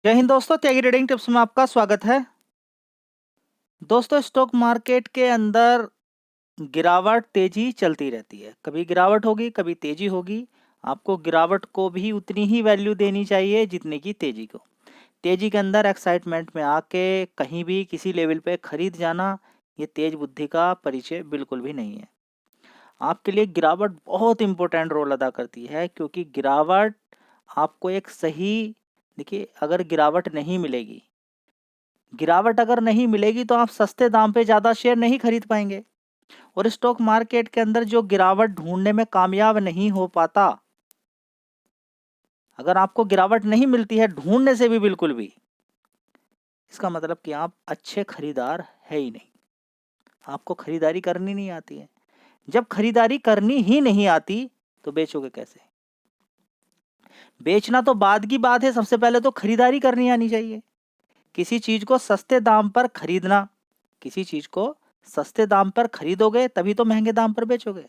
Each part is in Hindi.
जय हिंद दोस्तों, त्यागी ट्रेडिंग टिप्स में आपका स्वागत है। दोस्तों, स्टॉक मार्केट के अंदर गिरावट तेजी चलती रहती है। कभी गिरावट होगी, कभी तेजी होगी। आपको गिरावट को भी उतनी ही वैल्यू देनी चाहिए जितने की तेजी को। तेजी के अंदर एक्साइटमेंट में आके कहीं भी किसी लेवल पे खरीद जाना, ये तेज बुद्धि का परिचय बिल्कुल भी नहीं है। आपके लिए गिरावट बहुत इंपॉर्टेंट रोल अदा करती है, क्योंकि गिरावट आपको एक सही, देखिए, अगर गिरावट अगर नहीं मिलेगी तो आप सस्ते दाम पे ज़्यादा शेयर नहीं खरीद पाएंगे। और स्टॉक मार्केट के अंदर जो गिरावट ढूंढने में कामयाब नहीं हो पाता, अगर आपको गिरावट नहीं मिलती है ढूंढने से भी बिल्कुल भी, इसका मतलब कि आप अच्छे खरीदार है ही नहीं, आपको खरीदारी करनी नहीं आती है। जब खरीदारी करनी ही नहीं आती तो बेचोगे कैसे? बेचना तो बाद की बात है, सबसे पहले तो खरीदारी करनी आनी चाहिए। किसी चीज को सस्ते दाम पर खरीदना, किसी चीज को सस्ते दाम पर खरीदोगे तभी तो महंगे दाम पर बेचोगे।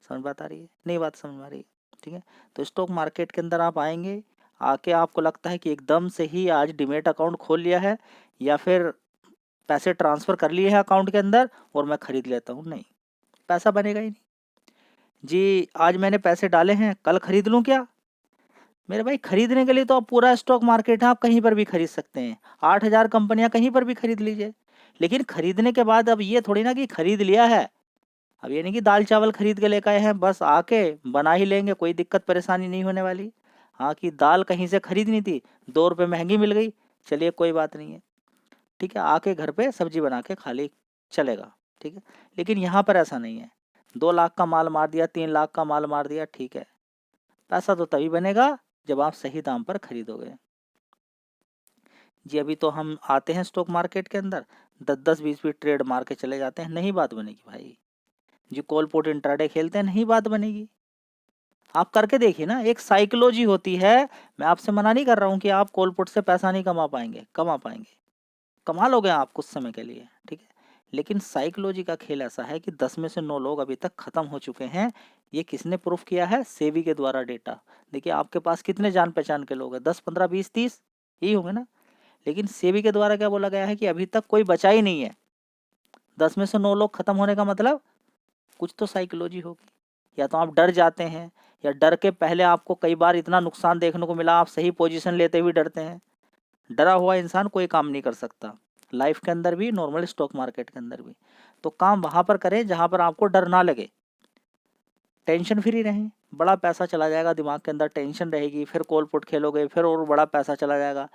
समझ बात आ रही है? नहीं बात समझ में आ रही है? ठीक है। तो स्टॉक मार्केट के अंदर आप आएंगे, आके आपको लगता है कि एकदम से ही आज डीमैट अकाउंट खोल लिया है या फिर पैसे ट्रांसफर कर लिए हैं अकाउंट के अंदर और मैं खरीद लेता हूँ, नहीं, पैसा बनेगा ही नहीं। जी, आज मैंने पैसे डाले हैं, कल खरीद लूँ क्या? मेरे भाई, खरीदने के लिए तो आप पूरा स्टॉक मार्केट है, आप कहीं पर भी खरीद सकते हैं। 8,000 कंपनियां कहीं पर भी खरीद लीजिए। लेकिन खरीदने के बाद अब ये थोड़ी ना कि खरीद लिया है, अब ये नहीं कि दाल चावल खरीद के लेकर आए हैं बस आके बना ही लेंगे, कोई दिक्कत परेशानी नहीं होने वाली। हाँ, कि दाल कहीं से खरीदनी थी, 2 रुपये महंगी मिल गई, चलिए कोई बात नहीं है, ठीक है, आके घर पे सब्जी बना के खा ली, चलेगा, ठीक है। लेकिन यहाँ पर ऐसा नहीं है। 2 लाख का माल मार दिया, 3 लाख का माल मार दिया, ठीक है, पैसा तो तभी बनेगा जब आप सही दाम पर खरीदोगे। जी, अभी तो हम आते हैं स्टॉक मार्केट के अंदर, 10-10 20-20 ट्रेड मार के चले जाते हैं, नहीं बात बनेगी भाई। जी, कॉल पुट इंट्राडे खेलते हैं, नहीं बात बनेगी। आप करके देखिए ना, एक साइकोलॉजी होती है। मैं आपसे मना नहीं कर रहा हूँ कि आप कॉल पुट से पैसा नहीं कमा पाएंगे, कमा पाएंगे, कमा लोगे आप कुछ समय के लिए, ठीक है। लेकिन साइकोलॉजी का खेल ऐसा है कि 10 में से 9 लोग अभी तक खत्म हो चुके हैं। ये किसने प्रूफ किया है? सेबी के द्वारा डेटा। देखिए, आपके पास कितने जान पहचान के लोग हैं? 10 15 20 30 यही होंगे ना। लेकिन सेबी के द्वारा क्या बोला गया है कि अभी तक कोई बचा ही नहीं है। 10 में से 9 लोग खत्म होने का मतलब कुछ तो साइकोलॉजी होगी। या तो आप डर जाते हैं, या डर के पहले आपको कई बार इतना नुकसान देखने को मिला, आप सही पोजीशन लेते हुए डरते हैं। डरा हुआ इंसान कोई काम नहीं कर सकता, लाइफ के अंदर भी, नॉर्मल स्टॉक मार्केट के अंदर भी। तो काम वहां पर करें जहां पर आपको डर ना लगे, टेंशन फ्री रहें। बड़ा पैसा चला जाएगा, दिमाग के अंदर टेंशन रहेगी, फिर कॉल पुट खेलोगे, फिर और बड़ा पैसा चला जाएगा,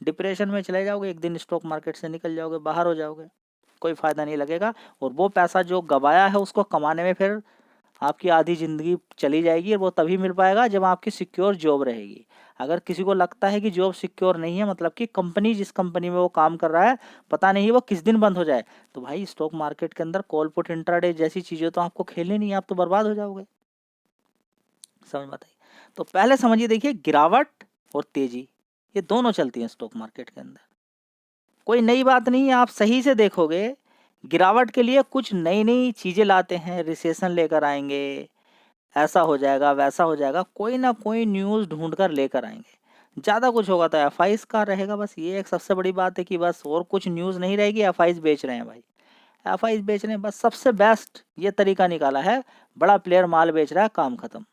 डिप्रेशन में चले जाओगे, एक दिन स्टॉक मार्केट से निकल जाओगे, बाहर हो जाओगे, कोई फायदा नहीं लगेगा। और वो पैसा जो गवाया है उसको कमाने में फिर आपकी आधी ज़िंदगी चली जाएगी, और वो तभी मिल पाएगा जब आपकी सिक्योर जॉब रहेगी। अगर किसी को लगता है कि जॉब सिक्योर नहीं है, मतलब कि कंपनी, जिस कंपनी में वो काम कर रहा है, पता नहीं वो किस दिन बंद हो जाए, तो भाई स्टॉक मार्केट के अंदर कॉल पुट इंट्राडे जैसी चीज़ें तो आपको खेलनी नहीं है, आप तो बर्बाद हो जाओगे। समझ में बताइए? तो पहले समझिए, देखिए, गिरावट और तेजी ये दोनों चलती हैं स्टॉक मार्केट के अंदर, कोई नई बात नहीं है। आप सही से देखोगे, गिरावट के लिए कुछ नई नई चीज़ें लाते हैं, रिसेशन लेकर आएंगे, ऐसा हो जाएगा, वैसा हो जाएगा, कोई ना कोई न्यूज़ ढूंढ कर लेकर आएंगे। ज़्यादा कुछ होगा तो एफआईज का रहेगा, बस ये एक सबसे बड़ी बात है कि बस और कुछ न्यूज़ नहीं रहेगी, एफआईज बेच रहे हैं भाई, एफआईज बेच रहे हैं, बस सबसे बेस्ट ये तरीका निकाला है। बड़ा प्लेयर माल बेच रहा है, काम खत्म,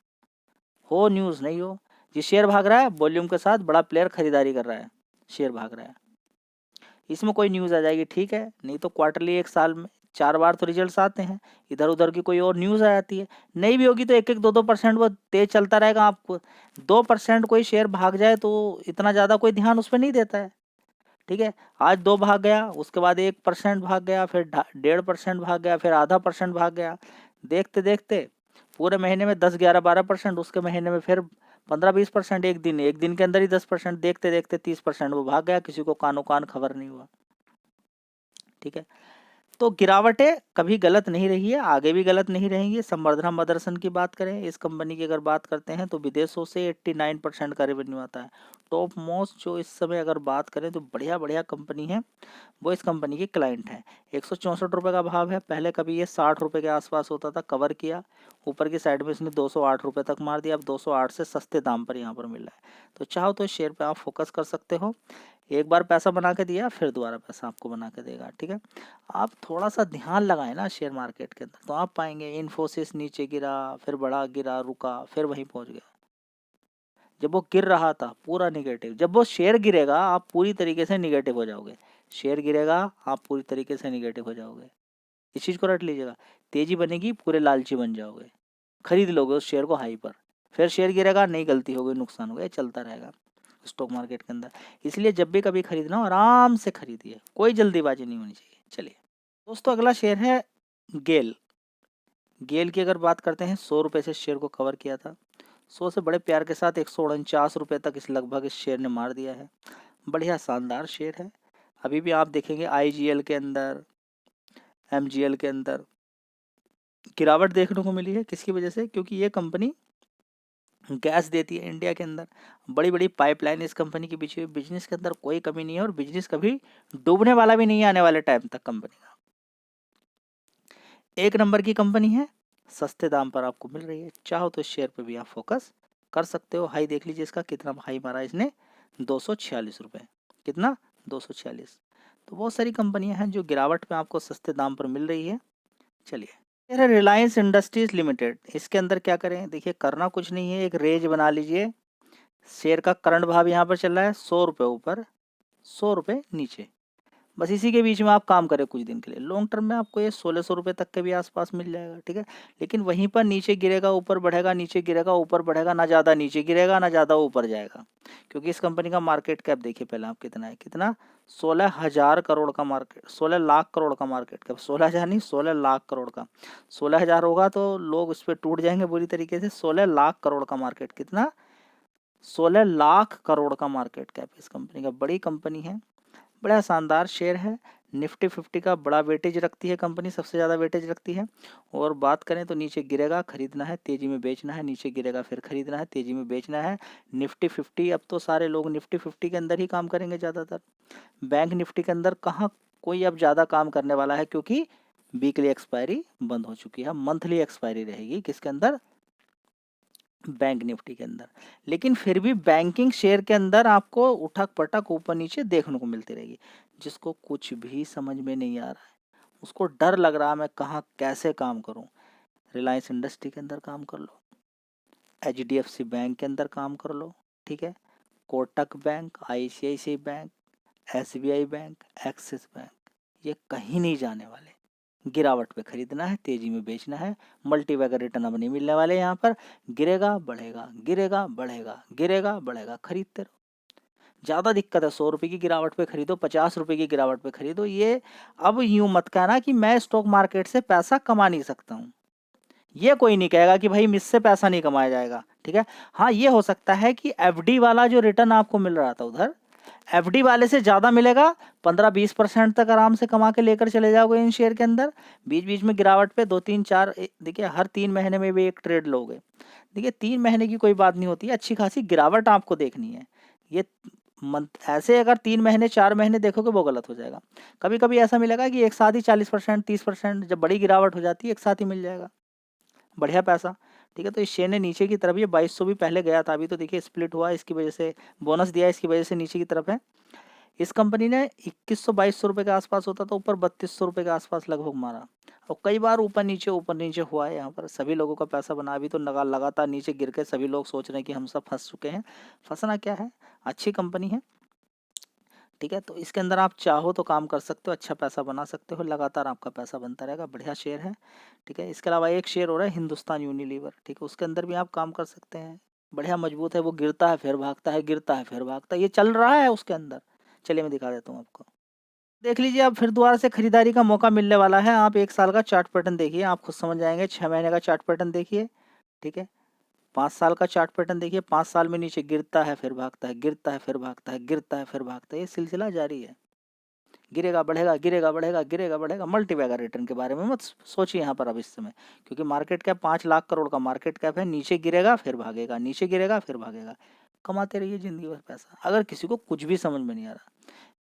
हो न्यूज़ नहीं हो। जी, शेयर भाग रहा है वॉल्यूम के साथ, बड़ा प्लेयर खरीदारी कर रहा है, शेयर भाग रहा है, इसमें कोई न्यूज़ आ जाएगी, ठीक है। नहीं तो क्वार्टरली, एक साल में 4 बार तो रिजल्ट्स आते हैं, इधर उधर की कोई और न्यूज़ आ जाती है, नहीं भी होगी तो 1-1 2-2% वो तेज चलता रहेगा। आपको 2% कोई शेयर भाग जाए तो इतना ज़्यादा कोई ध्यान उस पर नहीं देता है, ठीक है। आज 2 भाग गया, उसके बाद 1% भाग गया, फिर 1.5% भाग गया, फिर आधा परसेंट भाग गया, देखते देखते पूरे महीने में 10 11 12%, उसके महीने में फिर 15 20%, एक दिन के अंदर ही 10%, देखते देखते 30% वो भाग गया, किसी को कानो कान खबर नहीं हुआ, ठीक है। तो गिरावटें कभी गलत नहीं रही है, आगे भी गलत नहीं रहेंगी। संवर्धना मदरसन की बात करें, इस कंपनी की अगर बात करते हैं तो विदेशों से 89% का रेवेन्यू आता है। टॉप मोस्ट जो इस समय अगर बात करें तो बढ़िया बढ़िया कंपनी है, वो इस कंपनी के क्लाइंट हैं। 164 रुपये का भाव है, पहले कभी ये 60 रुपये के आसपास होता था, कवर किया, ऊपर की साइड में इसने 208 रुपये तक मार दिया। अब 208 से सस्ते दाम पर यहाँ पर मिल रहा है, तो चाहो तो शेयर पे आप फोकस कर सकते हो। एक बार पैसा बना के दिया, फिर दोबारा पैसा आपको बना के देगा, ठीक है। आप थोड़ा सा ध्यान लगाएं ना शेयर मार्केट के अंदर, तो आप पाएंगे इन्फोसिस नीचे गिरा, फिर बड़ा गिरा, रुका, फिर वहीं पहुंच गया। जब वो गिर रहा था पूरा निगेटिव, जब वो शेयर गिरेगा आप पूरी तरीके से निगेटिव हो जाओगे। शेयर गिरेगा आप पूरी तरीके से निगेटिव हो जाओगे, इस चीज़ को रट लीजिएगा। तेजी बनेगी, पूरे लालची बन जाओगे, खरीद लोगे उस शेयर को हाई पर, फिर शेयर गिरेगा, नई गलती हो गई, नुकसान हो गया, चलता रहेगा स्टॉक मार्केट के अंदर। इसलिए जब भी कभी खरीदना हो आराम से खरीदिए, कोई जल्दीबाजी नहीं होनी चाहिए। चलिए दोस्तों, अगला शेयर है गेल। गेल की अगर बात करते हैं, 100 रुपये से शेयर को कवर किया था, 100 से बड़े प्यार के साथ 149 रुपये तक इस लगभग इस शेयर ने मार दिया है। बढ़िया शानदार शेयर है। अभी भी आप देखेंगे IGL के अंदर, MGL के अंदर गिरावट देखने को मिली है। किसकी वजह से? क्योंकि ये कंपनी गैस देती है इंडिया के अंदर, बड़ी बड़ी पाइपलाइन इस कंपनी के पीछे, बिजनेस के अंदर कोई कमी नहीं है और बिजनेस कभी डूबने वाला भी नहीं है आने वाले टाइम तक। कंपनी का एक नंबर की कंपनी है, सस्ते दाम पर आपको मिल रही है। चाहो तो शेयर पे भी आप फोकस कर सकते हो। हाई देख लीजिए इसका, कितना हाई मारा इसने, 246 रुपये। कितना? 246। तो बहुत सारी कंपनियां हैं जो गिरावट में आपको सस्ते दाम पर मिल रही है। चलिए, यह है रिलायंस इंडस्ट्रीज लिमिटेड। इसके अंदर क्या करें? देखिए, करना कुछ नहीं है, एक रेंज बना लीजिए। शेयर का करंट भाव यहाँ पर चल रहा है 100 रुपये ऊपर, 100 रुपये नीचे, बस इसी के बीच में आप काम करें कुछ दिन के लिए। लॉन्ग टर्म में आपको ये 1600 रुपये तक के भी आसपास मिल जाएगा, ठीक है। लेकिन वहीं पर नीचे गिरेगा, ऊपर बढ़ेगा, नीचे गिरेगा, ऊपर बढ़ेगा, ना ज़्यादा नीचे गिरेगा ना ज़्यादा ऊपर जाएगा। क्योंकि इस कंपनी का मार्केट कैप देखिए पहले आप कितना है, कितना? 16,000 करोड़ का मार्केट, 16 लाख करोड़ का मार्केट कैप। 16,000 नहीं, 16 लाख करोड़ का। 16,000 होगा तो लोग उस पर टूट जाएंगे बुरी तरीके से। 16 लाख करोड़ का मार्केट, कितना? 16 लाख करोड़ का मार्केट कैप इस कंपनी का। बड़ी कंपनी है, बड़ा शानदार शेयर है। निफ्टी 50 का बड़ा वेटेज रखती है कंपनी, सबसे ज़्यादा वेटेज रखती है। और बात करें तो नीचे गिरेगा खरीदना है, तेज़ी में बेचना है, नीचे गिरेगा फिर खरीदना है, तेज़ी में बेचना है। निफ्टी 50, अब तो सारे लोग निफ्टी 50 के अंदर ही काम करेंगे ज़्यादातर। बैंक निफ्टी के अंदर कहाँ कोई अब ज़्यादा काम करने वाला है, क्योंकि वीकली एक्सपायरी बंद हो चुकी है। मंथली एक्सपायरी रहेगी किसके अंदर? बैंक निफ्टी के अंदर। लेकिन फिर भी बैंकिंग शेयर के अंदर आपको उठक पटक ऊपर नीचे देखने को मिलती रहेगी। जिसको कुछ भी समझ में नहीं आ रहा है, उसको डर लग रहा है मैं कहाँ कैसे काम करूं, रिलायंस इंडस्ट्री के अंदर काम कर लो, HDFC बैंक के अंदर काम कर लो, ठीक है, Kotak bank, ICICI bank, SBI bank, axis bank, ये कहीं नहीं जाने वाले। गिरावट पे खरीदना है, तेजी में बेचना है। मल्टीबैगर रिटर्न अब नहीं मिलने वाले यहाँ पर। गिरेगा बढ़ेगा, गिरेगा बढ़ेगा, गिरेगा बढ़ेगा, खरीदते रहो। ज़्यादा दिक्कत है, 100 रुपये की गिरावट पे खरीदो, 50 रुपये की गिरावट पे खरीदो। ये अब यूं मत कहना कि मैं स्टॉक मार्केट से पैसा कमा नहीं सकता हूँ। ये कोई नहीं कहेगा कि भाई मुझसे पैसा नहीं कमाया जाएगा, ठीक है। हाँ, ये हो सकता है कि FD वाला जो रिटर्न आपको मिल रहा था उधर, FD वाले से ज़्यादा मिलेगा, 15-20% तक आराम से कमा के लेकर चले जाओगे इन शेयर के अंदर। बीच बीच में गिरावट पे 2-3-4, देखिए हर 3 महीने में भी एक ट्रेड लोगे। देखिए 3 महीने की कोई बात नहीं होती है, अच्छी खासी गिरावट आपको देखनी है। ये मंथ ऐसे अगर 3 महीने 4 महीने देखोगे वो गलत हो जाएगा। कभी कभी ऐसा मिलेगा कि एक साथ ही 40% 30%, जब बड़ी गिरावट हो जाती है एक साथ ही मिल जाएगा, बढ़िया पैसा, ठीक है। तो इस शेयर ने नीचे की तरफ, ये 2200 भी पहले गया था, अभी तो देखिए स्प्लिट हुआ, इसकी वजह से बोनस दिया, इसकी वजह से नीचे की तरफ है। इस कंपनी ने 2100-2200 रुपये के आसपास होता था, ऊपर 3200 रुपये के आसपास लगभग मारा, और कई बार ऊपर नीचे हुआ है। यहाँ पर सभी लोगों का पैसा बना, अभी तो लगातार नीचे गिर के सभी लोग सोच रहे हैं कि हम सब फंस चुके हैं। फंसना क्या है, अच्छी कंपनी है, ठीक है। तो इसके अंदर आप चाहो तो काम कर सकते हो, अच्छा पैसा बना सकते हो, लगातार आपका पैसा बनता रहेगा, बढ़िया शेयर है, ठीक है। इसके अलावा एक शेयर हो रहा है हिंदुस्तान यूनिलीवर, ठीक है, उसके अंदर भी आप काम कर सकते हैं, बढ़िया मजबूत है। वो गिरता है फिर भागता है, गिरता है फिर भागता है, ये चल रहा है उसके अंदर। चलिए मैं दिखा देता हूँ आपको, देख लीजिए। अब फिर दोबारा से खरीदारी का मौका मिलने वाला है। आप 1 साल का चार्ट पैटर्न देखिए, आप खुद समझ जाएंगे। 6 महीने का चार्ट पैटर्न देखिए, ठीक है। 5 साल का चार्ट पैटर्न देखिए, 5 साल में नीचे गिरता है फिर भागता है, गिरता है फिर भागता है, गिरता है फिर भागता है, ये सिलसिला जारी है। गिरेगा बढ़ेगा, गिरेगा बढ़ेगा, गिरेगा बढ़ेगा। मल्टीबैगर रिटर्न के बारे में मत सोचिए यहाँ पर अब इस समय, क्योंकि मार्केट कैप 5 लाख करोड़ का मार्केट कैप है। नीचे गिरेगा फिर भागेगा, नीचे गिरेगा फिर भागेगा, कमाते रहिए जिंदगी भर पैसा। अगर किसी को कुछ भी समझ में नहीं आ रहा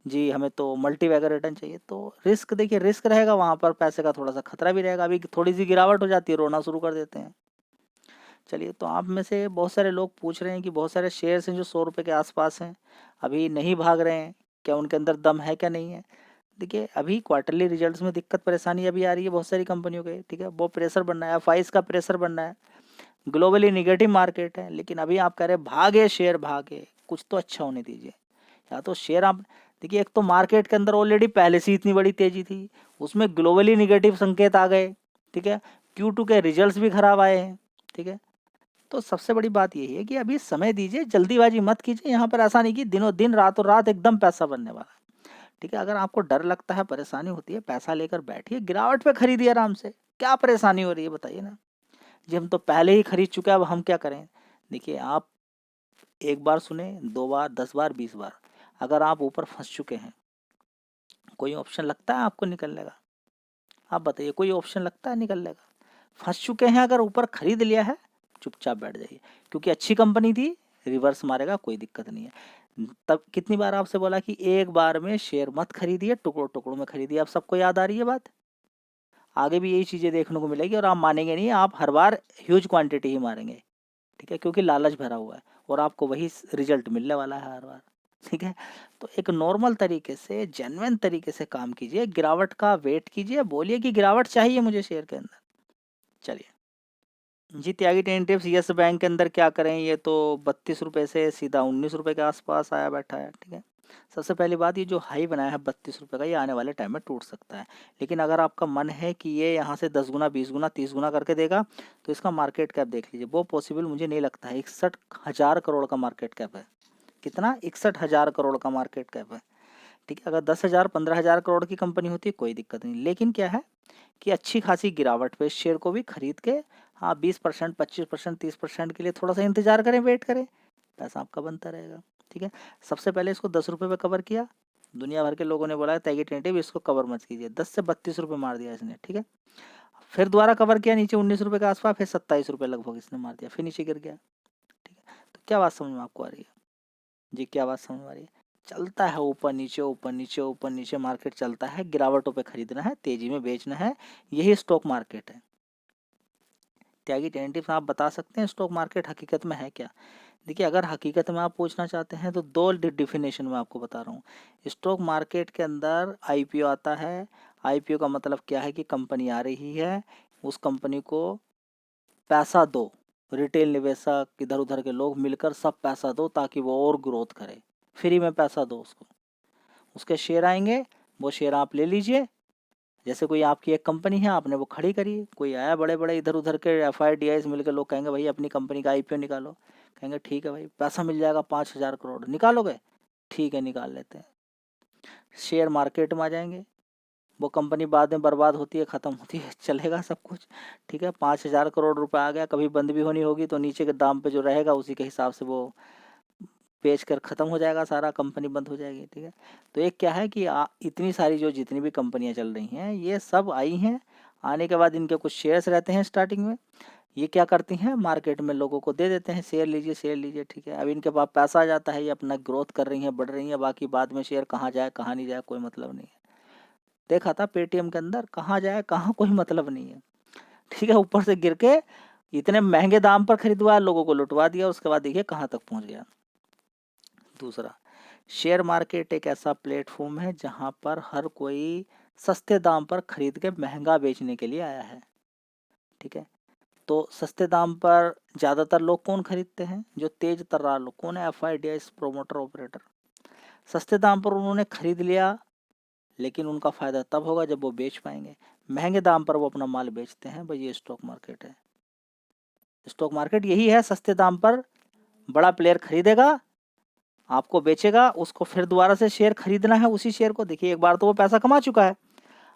जी हमें तो मल्टीबैगर रिटर्न चाहिए, तो रिस्क देखिए, रिस्क रहेगा वहाँ पर, पैसे का थोड़ा सा खतरा भी रहेगा। अभी थोड़ी सी गिरावट हो जाती है, रोना शुरू कर देते हैं, चलिए, तो आप में से बहुत सारे लोग पूछ रहे हैं कि बहुत सारे शेयर्स हैं जो 100 रुपये के आसपास हैं, अभी नहीं भाग रहे हैं, क्या उनके अंदर दम है क्या नहीं है। देखिए, अभी क्वार्टरली रिजल्ट्स में दिक्कत परेशानी अभी आ रही है बहुत सारी कंपनियों के, ठीक है, वो प्रेशर बनना है, एफआईज का प्रेशर बनना है, ग्लोबली निगेटिव मार्केट है, लेकिन अभी आप कह रहे हैं भागे शेयर भागे, कुछ तो अच्छा होने दीजिए। या तो शेयर आप देखिए, एक तो मार्केट के अंदर ऑलरेडी पहले से इतनी बड़ी तेजी थी, उसमें ग्लोबली निगेटिव संकेत आ गए, ठीक है, Q2 के रिजल्ट्स भी खराब आए हैं, ठीक है। तो सबसे बड़ी बात यही है कि अभी समय दीजिए, जल्दीबाजी मत कीजिए। यहाँ पर ऐसा नहीं कि दिनों दिन रातों रात एकदम पैसा बनने वाला है, ठीक है। अगर आपको डर लगता है, परेशानी होती है, पैसा लेकर बैठिए, गिरावट पे खरीदिए आराम से। क्या परेशानी हो रही है बताइए ना जी, हम तो पहले ही खरीद चुके हैं, अब हम क्या करें। देखिए, आप एक बार सुने, 2 बार, 10 बार, 20 बार, अगर आप ऊपर फंस चुके हैं, कोई ऑप्शन लगता है आपको निकलने का? आप बताइए, कोई ऑप्शन लगता है निकलने का? फंस चुके हैं, अगर ऊपर खरीद लिया है, चुपचाप बैठ जाइए, क्योंकि अच्छी कंपनी थी, रिवर्स मारेगा, कोई दिक्कत नहीं है। तब कितनी बार आपसे बोला कि एक बार में शेयर मत खरीदिए, टुकड़ों टुकड़ों में खरीदिए। अब सबको याद आ रही है बात? आगे भी यही चीज़ें देखने को मिलेगी और आप मानेंगे नहीं, आप हर बार ह्यूज क्वांटिटी ही मारेंगे, ठीक है, क्योंकि लालच भरा हुआ है और आपको वही रिजल्ट मिलने वाला है हर बार, ठीक है। तो एक नॉर्मल तरीके से, जेन्युइन तरीके से काम कीजिए, गिरावट का वेट कीजिए, बोलिए कि गिरावट चाहिए मुझे शेयर के अंदर। चलिए जी, त्यागी टेंटिव्स यस बैंक के अंदर क्या करें, ये तो 32 रुपये से सीधा 19 रुपये के आसपास आया बैठा है, ठीक है। सबसे पहली बात, ये जो हाई बनाया है 32 रुपये का, ये आने वाले टाइम में टूट सकता है, लेकिन अगर आपका मन है कि ये यहाँ से 10 गुना, 20 गुना, 30 गुना करके देगा, तो इसका मार्केट कैप देख लीजिए। वो पॉसिबल मुझे नहीं लगता है। 61,000 करोड़ का मार्केट कैप है। कितना? 61,000 करोड़ का मार्केट कैप है, ठीक है। अगर 10,000, 15,000 करोड़ की कंपनी होती कोई दिक्कत नहीं, लेकिन क्या है कि अच्छी खासी गिरावट पे इस शेयर को भी खरीद के, हाँ, 20%, 25%, 30% के लिए थोड़ा सा इंतजार करें, वेट करें, पैसा आपका बनता रहेगा, ठीक है। सबसे पहले इसको 10 रुपये पे कवर किया, दुनिया भर के लोगों ने बोला त्यागी टेंटिव इसको कवर मत कीजिए, 10 से 32 रुपये मार दिया इसने, ठीक है। फिर दोबारा कवर किया नीचे 19 रुपये के आसपास, फिर 27 रुपये लगभग इसने मार दिया, फिर नीचे गिर गया, ठीक है। तो क्या बात समझ में आपको आ रही है जी? क्या बात समझ में आ रही है? चलता है ऊपर नीचे, ऊपर नीचे, ऊपर नीचे, मार्केट चलता है, गिरावटों पे खरीदना है, तेजी में बेचना है, यही स्टॉक मार्केट है। त्यागी टेंटिव आप बता सकते हैं स्टॉक मार्केट हकीकत में है क्या? देखिए, अगर हकीकत में आप पूछना चाहते हैं तो दो डिफिनेशन में आपको बता रहा हूँ। स्टॉक मार्केट के अंदर आईपीओ आता है। आईपीओ का मतलब क्या है कि कंपनी आ रही है, उस कंपनी को पैसा दो, रिटेल निवेशक, इधर उधर के लोग मिलकर सब पैसा दो ताकि वो और ग्रोथ करे, फ्री में पैसा दो उसको, उसके शेयर आएंगे, वो शेयर आप ले लीजिए। जैसे कोई आपकी एक कंपनी है, आपने वो खड़ी करी, कोई आया, बड़े बड़े इधर उधर के FIDIs मिलकर लोग कहेंगे भाई अपनी कंपनी का आईपीओ निकालो, कहेंगे ठीक है भाई, पैसा मिल जाएगा 5,000 करोड़, निकालोगे? ठीक है, निकाल लेते हैं। शेयर मार्केट में आ जाएंगे, वो कंपनी बाद में बर्बाद होती है, ख़त्म होती है, चलेगा सब कुछ, ठीक है। 5,000 करोड़ रुपए आ गया, कभी बंद भी होनी होगी तो नीचे के दाम पे जो रहेगा उसी के हिसाब से वो बेच कर ख़त्म हो जाएगा, सारा कंपनी बंद हो जाएगी, ठीक है। तो एक क्या है कि इतनी सारी जो जितनी भी कंपनियां चल रही हैं, ये सब आई हैं, आने के बाद इनके कुछ शेयर्स रहते हैं स्टार्टिंग में, ये क्या करती हैं, मार्केट में लोगों को दे देते हैं, शेयर लीजिए, शेयर लीजिए, ठीक है। अब इनके पास पैसा आ जाता है, ये अपना ग्रोथ कर रही हैं, बढ़ रही हैं, बाकी बाद में शेयर कहाँ जाए कहाँ नहीं जाए कोई मतलब नहीं है। देखा था पेटीएम के अंदर, कहाँ जाए कहाँ कोई मतलब नहीं है, ठीक है। ऊपर से गिर के इतने महंगे दाम पर खरीदवाया, लोगों को लुटवा दिया, उसके बाद देखिए कहाँ तक पहुँच गया। दूसरा, शेयर मार्केट एक ऐसा प्लेटफॉर्म है जहां पर हर कोई सस्ते दाम पर खरीद के महंगा बेचने के लिए आया है, ठीक है। तो सस्ते दाम पर ज़्यादातर लोग कौन खरीदते हैं? जो तेज तर्रार लोग। कौन है? FIDIs, promoter, operator. सस्ते दाम पर उन्होंने खरीद लिया, लेकिन उनका फ़ायदा तब होगा जब वो बेच पाएंगे। महंगे दाम पर वो अपना माल बेचते हैं, भाई ये स्टॉक मार्केट है। स्टॉक मार्केट यही है, सस्ते दाम पर बड़ा प्लेयर खरीदेगा, आपको बेचेगा, उसको फिर दोबारा से शेयर खरीदना है उसी शेयर को। देखिए, एक बार तो वो पैसा कमा चुका है,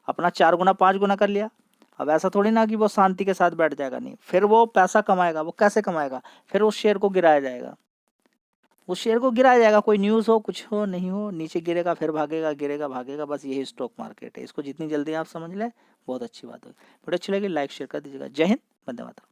अपना 4 गुना 5 गुना कर लिया। अब ऐसा थोड़ी ना कि वो शांति के साथ बैठ जाएगा, नहीं, फिर वो पैसा कमाएगा। वो कैसे कमाएगा? फिर उस शेयर को गिराया जाएगा, उस शेयर को गिराया जाएगा, कोई न्यूज़ हो कुछ हो नहीं हो, नीचे गिरेगा, फिर भागेगा, गिरेगा, भागेगा, बस यही स्टॉक मार्केट है। इसको जितनी जल्दी आप समझ लें बहुत अच्छी बात होगी। वीडियो अच्छी लगी लाइक शेयर कर दीजिएगा। जय हिंद, वंदे मातरम।